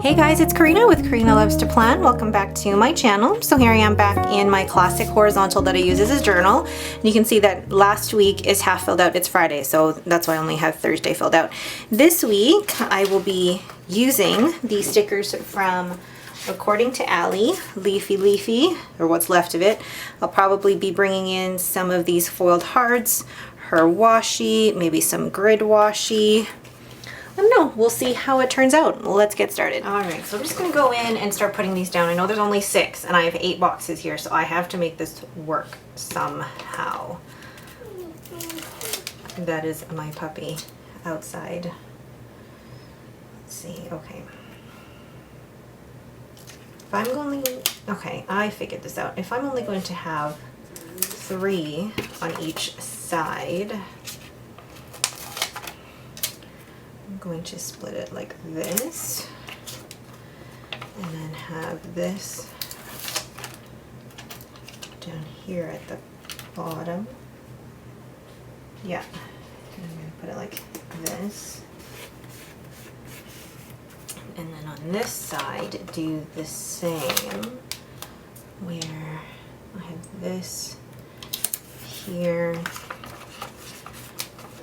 Hey guys, it's Karina with Karina Loves to Plan. Welcome back to my channel. So here I am back in my classic horizontal that I use as a journal. And you can see that last week is half filled out. It's Friday, so that's why I only have Thursday filled out. This week I will be using these stickers from According to Allie, Leafy Leafy, or what's left of it. I'll probably be bringing in some of these foiled hearts, her washi, maybe some grid washi. I don't know, we'll see how it turns out. Let's get started. All right, so I'm just gonna go in and start putting these down. I know there's only 6 and I have 8 boxes here, so I have to make this work somehow. That is my puppy outside. Let's see, okay. If I'm going, okay, I figured this out. If I'm only going to have 3 on each side, I'm going to split it like this, and then have this down here at the bottom. Yeah, and I'm going to put it like this. And then on this side, do the same, where I have this here.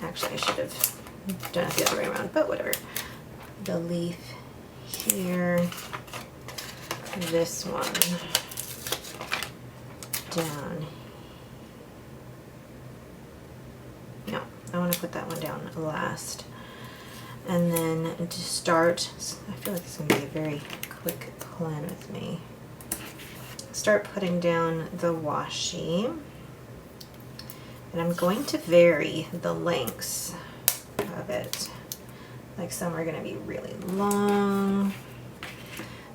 Actually, I should have done it the other way around, but whatever. The leaf here, this one down. No, I want to put that one down last. And then to start, I feel like this is going to be a very quick plan with me. Start putting down the washi. And I'm going to vary the lengths of it. Like some are going to be really long,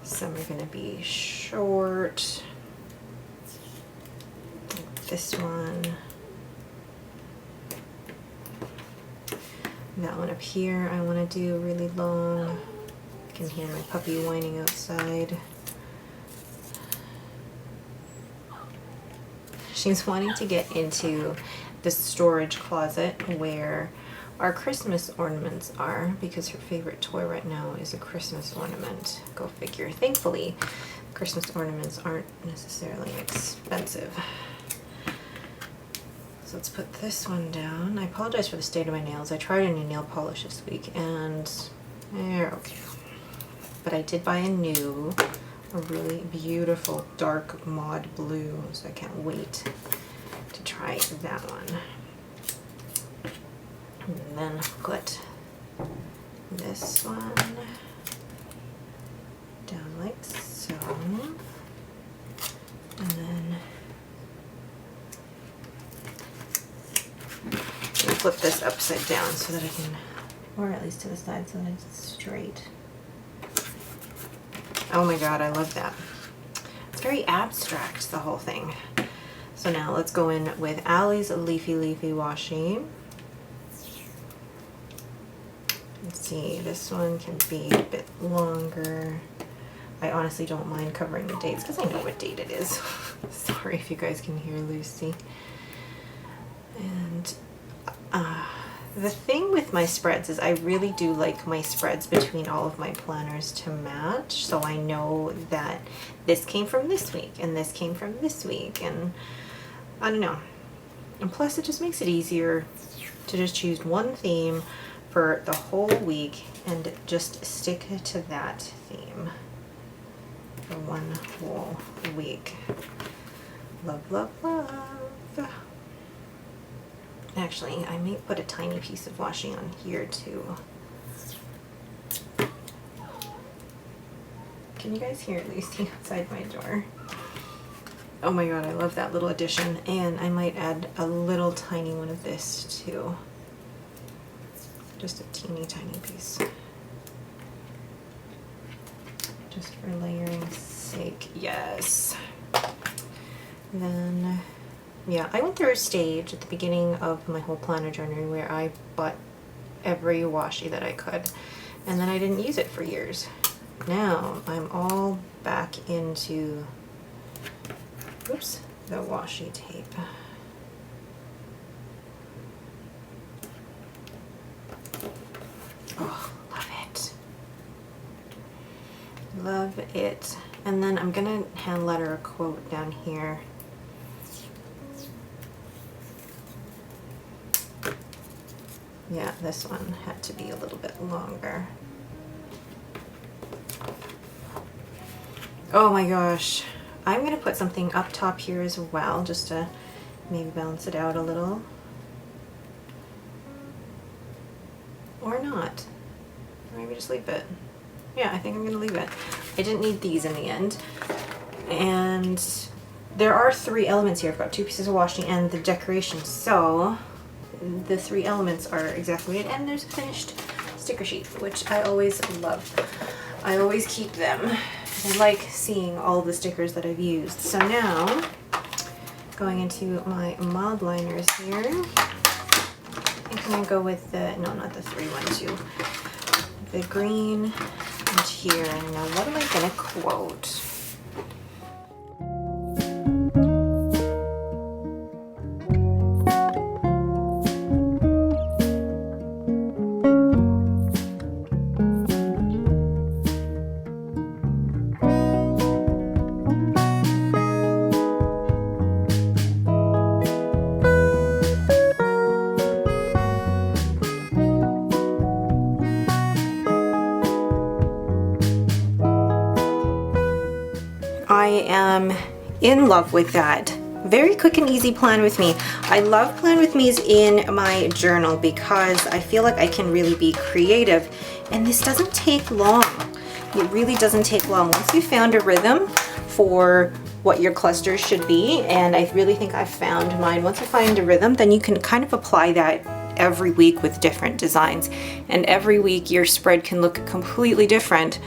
some are going to be short, like this one. That one up here I want to do really long. You can hear my puppy whining outside. She's wanting to get into the storage closet where our Christmas ornaments are, because her favorite toy right now is a Christmas ornament. Go figure. Thankfully, Christmas ornaments aren't necessarily expensive. So let's put this one down. I apologize for the state of my nails. I tried a new nail polish this week and they're okay. But I did buy a really beautiful dark mod blue, so I can't wait to try that one. And then put this one down like so. And then flip this upside down so that I can, or at least to the side so that it's straight. Oh my god, I love that. It's very abstract, the whole thing. So now let's go in with Allie's Leafy Leafy washi. Let's see, this one can be a bit longer. I honestly don't mind covering the dates because I know what date it is. Sorry if you guys can hear Lucy. And the thing with my spreads is I really do like my spreads between all of my planners to match, so I know that this came from this week and this came from this week, and I don't know. And plus it just makes it easier to just choose one theme for the whole week and just stick to that theme for one whole week. Love, love, love. Actually, I may put a tiny piece of washi on here too. Can you guys hear Lucy outside my door? Oh my god, I love that little addition. And I might add a little tiny one of this too. Just a teeny tiny piece. Just for layering's sake. Yes. And then yeah, I went through a stage at the beginning of my whole planner journey where I bought every washi that I could, and then I didn't use it for years. Now I'm all back into, oops, the washi tape. Oh, love it. it. And then I'm gonna hand letter a quote down here. Yeah, this one had to be a little bit longer. Oh my gosh. I'm gonna put something up top here as well, just to maybe balance it out a little. Or not. Or maybe just leave it. Yeah, I think I'm gonna leave it. I didn't need these in the end. And there are 3 elements here. I've got 2 pieces of washi and the decoration. So the 3 elements are exactly it. And there's a finished sticker sheet, which I always love. I always keep them. I like seeing all the stickers that I've used. So now, going into my mild liners here, I think I'm gonna go with the, no, not the 312, the green and here. Now, what am I gonna quote? I am in love with that. Very quick and easy Plan With Me. I love Plan With Me's in my journal because I feel like I can really be creative, and this doesn't take long. It really doesn't take long. Once you found a rhythm for what your clusters should be, and I really think I've found mine. Once you find a rhythm, then you can kind of apply that every week with different designs, and every week your spread can look completely different,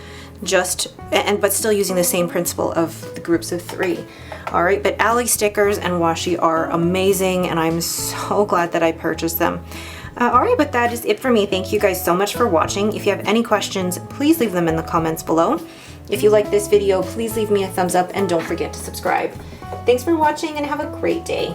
but still using the same principle of the groups of 3. All right, but Ali stickers and washi are amazing, and I'm so glad that I purchased them. All right, but that is it for me. Thank you guys so much for watching. If you have any questions, please leave them in the comments below. If you like this video, please leave me a thumbs up and don't forget to subscribe. Thanks for watching and have a great day.